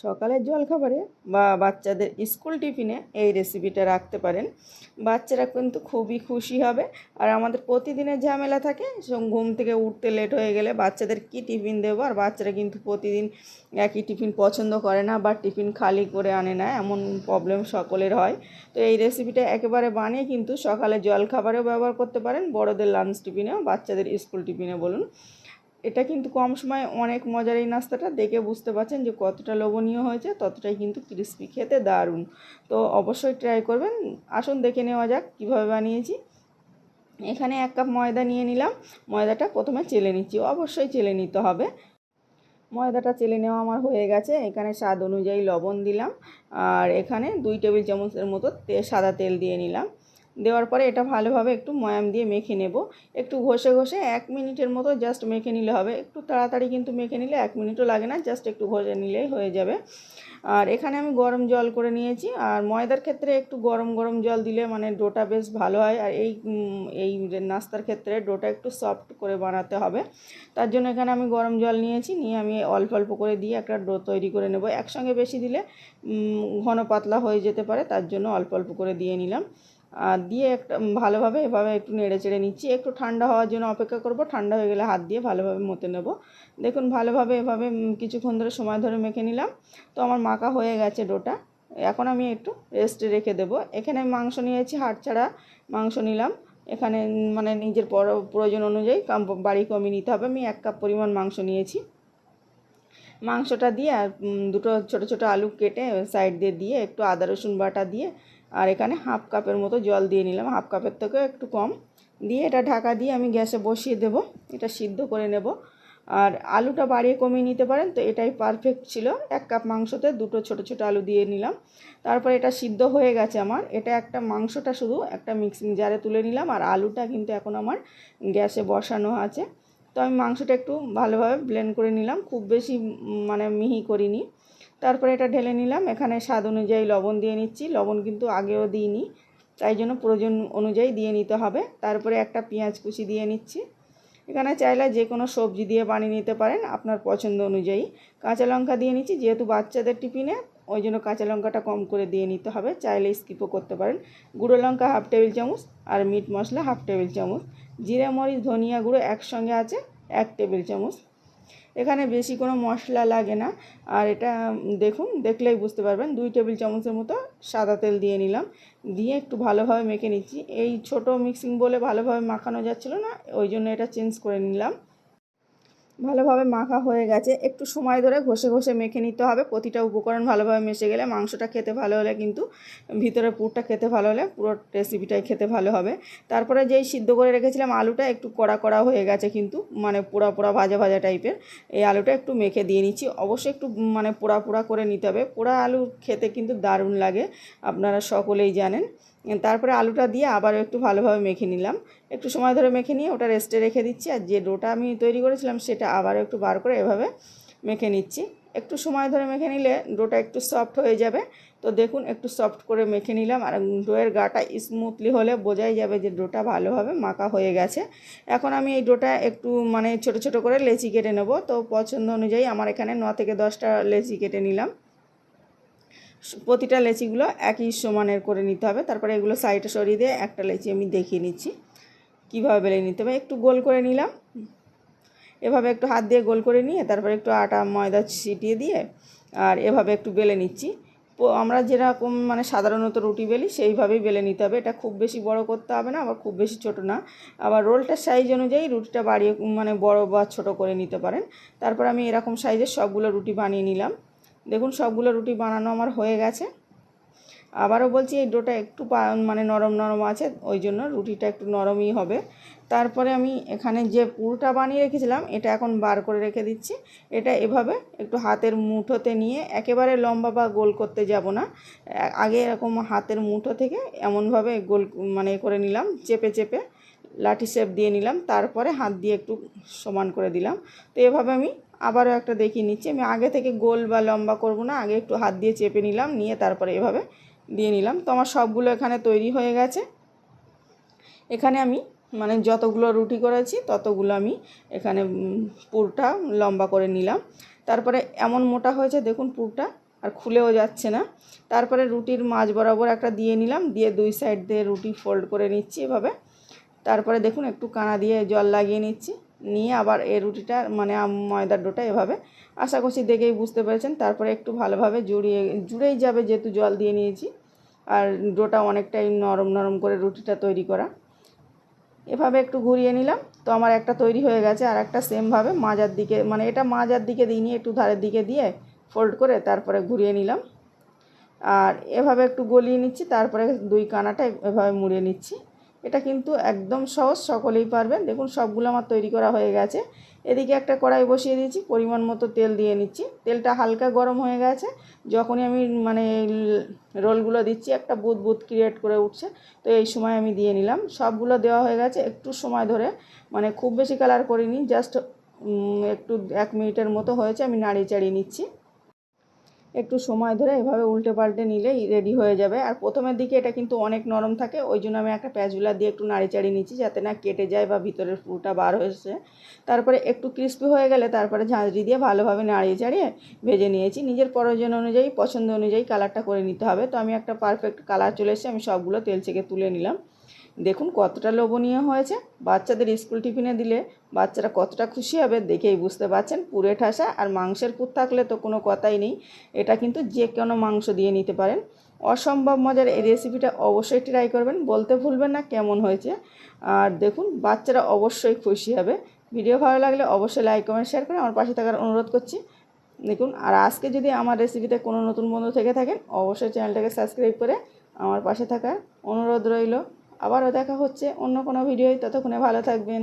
সকালের জলখাবারে বা বাচ্চাদের স্কুল টিফিনে এই রেসিপিটা রাখতে পারেন। বাচ্চারা কিন্তু খুবই খুশি হবে। আর আমাদের প্রতিদিনের ঝামেলা থাকে, ঘুম থেকে উঠতে লেট হয়ে গেলে বাচ্চাদের কি টিফিন দেবো, আর বাচ্চারা কিন্তু প্রতিদিন একই টিফিন পছন্দ করে না বা টিফিন খালি করে আনে না, এমন প্রবলেম সকলের হয়। তো এই রেসিপিটা একেবারে বানিয়ে কিন্তু সকালে জলখাবারেও ব্যবহার করতে পারেন, বড়দের লাঞ্চ টিফিনেও, বাচ্চাদের স্কুল টিফিনে বলুন। এটা কিন্তু কম সময়ে অনেক মজার। এই নাস্তাটা দেখে বুঝতে পারছেন যে কতটা লোভনীয় হয়েছে, ততটাই কিন্তু ক্রিস্পি, খেতে দারুণ। তো অবশ্যই ট্রাই করবেন। আসুন দেখে নেওয়া যাক কীভাবে বানিয়েছি। এখানে 1 কাপ ময়দা নিয়ে নিলাম। ময়দাটা প্রথমে চেলে নিচ্ছি, অবশ্যই চেলে নিতে হবে। ময়দাটা চেলে নেওয়া আমার হয়ে গেছে। এখানে স্বাদ অনুযায়ী লবণ দিলাম, আর এখানে 2 টেবিল চামচের মতো সাদা তেল দিয়ে নিলাম। দেওয়ার পরে এটা ভালোভাবে একটু ময়াম দিয়ে মেখে নেব। একটু ঘষে ঘষে 1 মিনিটের মতো জাস্ট মেখে নিলে হবে। একটু তাড়াতাড়ি কিন্তু মেখে নিলে 1 মিনিটও লাগে না, জাস্ট একটু ঘষে নিলেই হয়ে যাবে। আর এখানে আমি গরম জল করে নিয়েছি। আর ময়দার ক্ষেত্রে একটু গরম গরম জল দিলে মানে ডোটা বেশ ভালো হয়। আর এই নাস্তার ক্ষেত্রে ডোটা একটু সফট করে বানাতে হবে, তার জন্য এখানে আমি গরম জল নিয়েছি। নিয়ে আমি অল্প অল্প করে দিয়ে একটা ডো তৈরি করে নেব। একসঙ্গে বেশি দিলে ঘন পাতলা হয়ে যেতে পারে, তার জন্য অল্প অল্প করে দিয়ে নিলাম। আর দিয়ে একটা ভালোভাবে এভাবে একটু নেড়ে চেড়ে নিচ্ছি। একটু ঠান্ডা হওয়ার জন্য অপেক্ষা করব। ঠান্ডা হয়ে গেলে হাত দিয়ে ভালোভাবে মতে নেব। দেখুন ভালোভাবে এভাবে কিছুক্ষণ ধরে সময় ধরে মেখে নিলাম। তো আমার মাখা হয়ে গেছে ডোটা। এখন আমি একটু রেস্টে রেখে দেব। এখানে মাংস নিয়েছি, হাড় ছাড়া মাংস নিলাম। এখানে মানে নিজের প্রয়োজন অনুযায়ী বাড়ি কমিয়ে নিতে হবে। আমি 1 কাপ পরিমাণ মাংস নিয়েছি। মাংসটা দিয়ে আর দুটো ছোট ছোট আলু কেটে সাইড দিয়ে দিয়ে একটু আদা রসুন বাটা দিয়ে, আর এখানে 1/2 কাপের মতো জল দিয়ে নিলাম, 1/2 কাপের থেকেও একটু কম দিয়ে এটা ঢাকা দিয়ে আমি গ্যাসে বসিয়ে দেব। এটা সিদ্ধ করে নেব। আর আলুটা বাড়িয়ে কমিয়ে নিতে পারেন, তো এটাই পারফেক্ট ছিল। 1 কাপ মাংসতে দুটো ছোট ছোট আলু দিয়ে নিলাম। তারপর এটা সিদ্ধ হয়ে গেছে আমার। এটা একটা মাংসটা শুধু একটা মিক্সিং জারে তুলে নিলাম, আর আলুটা কিন্তু এখন আমার গ্যাসে বসানো আছে। তো আমি মাংসটা একটু ভালোভাবে ব্লেন্ড করে নিলাম, খুব বেশি মানে মিহি করিনি। তারপরে এটা ঢেলে নিলাম। এখানে স্বাদ অনুযায়ী লবণ দিয়ে নিচ্ছি। লবণ কিন্তু আগেও দিইনি, তাই জন্য প্রয়োজন অনুযায়ী দিয়ে নিতে হবে। তারপরে একটা পেঁয়াজ কুচি দিয়ে নিচ্ছি। এখানে চাইলে যে কোনো সবজি দিয়ে বানিয়ে নিতে পারেন আপনার পছন্দ অনুযায়ী। কাঁচা লঙ্কা দিয়ে নিচ্ছি, যেহেতু বাচ্চাদের টিফিনে, ওই জন্য কাঁচা লঙ্কাটা কম করে দিয়ে নিতে হবে। চাইলে স্কিপও করতে পারেন। গুঁড়ো লঙ্কা 1/2 টেবিল চামচ, আর মিট মশলা 1/2 টেবিল চামচ। জিরে মরিচ ধনিয়া গুঁড়ো একসঙ্গে আছে 1 টেবিল চামচ। এখানে বেশি কোনো মশলা লাগে না। আর এটা দেখুন, দেখলেই বুঝতে পারবেন। 2 টেবিল চামচের মতো সাদা তেল দিয়ে নিলাম। দিয়ে একটু ভালোভাবে মেখে নিচ্ছি। এই ছোট মিক্সিং বলে ভালোভাবে মাখানো যাচ্ছিলো না, ওই জন্য এটা চেঞ্জ করে নিলাম। ভালোভাবে মাখা হয়ে গেছে। একটু সময় ধরে ঘষে ঘষে মেখে নিতে হবে। প্রতিটা উপকরণ ভালোভাবে মিশে গেলে, মাংসটা খেতে ভালো হলে কিন্তু ভিতরে পুরটা খেতে ভালো হলে পুরো রেসিপিটাই খেতে ভালো হবে। তারপরে যেই সিদ্ধ করে রেখেছিলাম আলুটা একটু কড়া কড়া হয়ে গেছে, কিন্তু মানে পোড়া পোড়া ভাজা ভাজা টাইপের। এই আলুটা একটু মেখে দিয়ে নিচ্ছি। অবশ্যই একটু মানে পোড়া পোড়া করে নিতে হবে। পোড়া আলু খেতে কিন্তু দারুণ লাগে, আপনারা সকলেই জানেন। তারপরে আলুটা দিয়ে আবারও একটু ভালোভাবে মেখে নিলাম। একটু সময় ধরে মেখে নিয়ে ওটা রেস্টে রেখে দিচ্ছি। আর যে ডোটা আমি তৈরি করেছিলাম সেটা আবারও একটু বার করে এভাবে মেখে নিচ্ছি। একটু সময় ধরে মেখে নিলে ডোটা একটু সফট হয়ে যাবে। তো দেখুন একটু সফট করে মেখে নিলাম। আর ডোয়ের গাটা স্মুথলি হলে বোঝাই যাবে যে ডোটা ভালোভাবে মাখা হয়ে গেছে। এখন আমি এই ডোটা একটু মানে ছোট ছোট করে লেচি কেটে নেব। তো পছন্দ অনুযায়ী আমার এখানে 9 থেকে 10টা লেচি কেটে নিলাম। প্রতিটা লেচিগুলো একই সমানের করে নিতে হবে। তারপরে এগুলো সাইডে সরিয়ে দিয়ে একটা লেচি আমি দেখিয়ে নিচ্ছি কীভাবে বেলে নিতে হবে। একটু গোল করে নিলাম, এভাবে একটু হাত দিয়ে গোল করে নিয়ে তারপরে একটু আটা ময়দা ছিটিয়ে দিয়ে আর এভাবে একটু বেলে নিচ্ছি। আমরা যেরকম মানে সাধারণত রুটি বেলি সেইভাবেই বেলে নিতে হবে। এটা খুব বেশি বড় করতে হবে না, আবার খুব বেশি ছোট না। আবার রোলটার সাইজ অনুযায়ী রুটিটা বাড়িয়ে মানে বড় বা ছোট করে নিতে পারেন। তারপর আমি এরকম সাইজের সবগুলো রুটি বানিয়ে নিলাম। দেখুন সবগুলো রুটি বানানো আমার হয়ে গেছে। আবারও বলছি, এই ডোটা একটু মানে নরম নরম আছে, ওই জন্য রুটিটা একটু নরমই হবে। তারপরে আমি এখানে যে পুরটা বানিয়ে রেখেছিলাম এটা এখন বার করে রেখে দিচ্ছি। এটা এভাবে একটু হাতের মুঠোতে নিয়ে, একেবারে লম্বা বা গোল করতে যাব না, আগে এরকম হাতের মুঠো থেকে এমনভাবে গোল মানে করে নিলাম, চেপে চেপে লাঠি শেপ দিয়ে নিলাম। তারপরে হাত দিয়ে একটু সমান করে দিলাম। তো এভাবে আমি আবারও একটা দেখিয়ে নিচ্ছি। আমি আগে থেকে গোল বা লম্বা করব না, আগে একটু হাত দিয়ে চেপে নিলাম, নিয়ে তারপরে এভাবে দিয়ে নিলাম। তো আমার সবগুলো এখানে তৈরি হয়ে গেছে। এখানে আমি মানে যতগুলো রুটি করেছি ততগুলো আমি এখানে পুরটা লম্বা করে নিলাম। তারপরে এমন মোটা হয়েছে দেখুন পুরটা, আর খুলেও যাচ্ছে না। তারপরে রুটির মাঝ বরাবর একটা দিয়ে নিলাম, দিয়ে দুই সাইড দিয়ে রুটি ফোল্ড করে নিচ্ছি এভাবে। তারপরে দেখুন একটু কানা দিয়ে জল লাগিয়ে নিচ্ছি, নিয়ে আবার এই রুটিটা মানে ময়দার ডোটা এভাবে আশা করছি দেখেই বুঝতে পেরেছেন। তারপরে একটু ভালোভাবে জুড়েই যাবে যেহেতু জল দিয়ে নিয়েছি, আর ডোটা অনেকটাই নরম নরম করে রুটিটা তৈরি করা। এভাবে একটু ঘুরিয়ে নিলাম, তো আমার একটা তৈরি হয়ে গেছে। আর একটা সেমভাবে মাজার দিকে, মানে এটা মাজার দিকে দিইনি, একটু ধারের দিকে দিয়ে ফোল্ড করে তারপরে ঘুরিয়ে নিলাম। আর এভাবে একটু গলিয়ে নিচ্ছি, তারপরে দুই কানাটা এভাবে মুড়িয়ে নিচ্ছি। এটা কিন্তু একদম সহজ, সকলেই পারবেন। দেখুন সবগুলো আমার তৈরি করা হয়ে গেছে। এদিকে একটা কড়াই বসিয়ে দিয়েছি, পরিমাণ মতো তেল দিয়ে নিচ্ছি। তেলটা হালকা গরম হয়ে গেছে, যখনই আমি মানে রোলগুলো দিচ্ছি একটা বুদ বুদ ক্রিয়েট করে উঠছে, তো এই সময় আমি দিয়ে নিলাম। সবগুলো দেওয়া হয়ে গেছে। একটু সময় ধরে, মানে খুব বেশি কালার করিনি, জাস্ট একটু 1 মিনিটের মতো হয়েছে, আমি নাড়িয়ে চাড়িয়ে নিচ্ছি। একটু সময় ধরে এভাবে উল্টে পাল্টে নিলেই রেডি হয়ে যাবে। আর প্রথমের দিকে এটা কিন্তু অনেক নরম থাকে, ওই জন্য আমি একটা প্যাচুলা দিয়ে একটু নাড়ি চাড়িয়ে নিচ্ছি যাতে না কেটে যায় বা ভিতরের পুরোটা বার হয়েছে। তারপরে একটু ক্রিস্পি হয়ে গেলে তারপরে ঝাঁঝরি দিয়ে ভালোভাবে নাড়িয়ে চাড়িয়ে ভেজে নিয়েছি। নিজের প্রয়োজন অনুযায়ী, পছন্দ অনুযায়ী কালারটা করে নিতে হবে। তো আমি একটা পারফেক্ট কালার চলে এসেছে, আমি সবগুলো তেল থেকে তুলে নিলাম। দেখুন কতটা লোভনীয় হয়েছে। বাচ্চাদের স্কুল টিফিনে দিলে বাচ্চারা কতটা খুশি হবে দেখেই বুঝতে পারছেন। পুরে ঠাসা আর মাংসের পুর থাকলে তো কোনো কথাই নেই, এটা কিন্তু যে কোনো মাংস দিয়ে নিতে পারেন। অসম্ভব মজার এই রেসিপিটা অবশ্যই ট্রাই করবেন, বলতে ভুলবেন না কেমন হয়েছে। আর দেখুন বাচ্চারা অবশ্যই খুশি হবে। ভিডিও ভালো লাগলে অবশ্যই লাইক কমেন্ট শেয়ার করে আমার পাশে থাকার অনুরোধ করছি। দেখুন, আর আজকে যদি আমার রেসিপিতে কোনো নতুন বন্ধু থেকে থাকেন অবশ্যই চ্যানেলটাকে সাবস্ক্রাইব করে আমার পাশে থাকার অনুরোধ রইল। আবারও দেখা হচ্ছে অন্য কোনো ভিডিওয়, ততক্ষণে ভালো থাকবেন।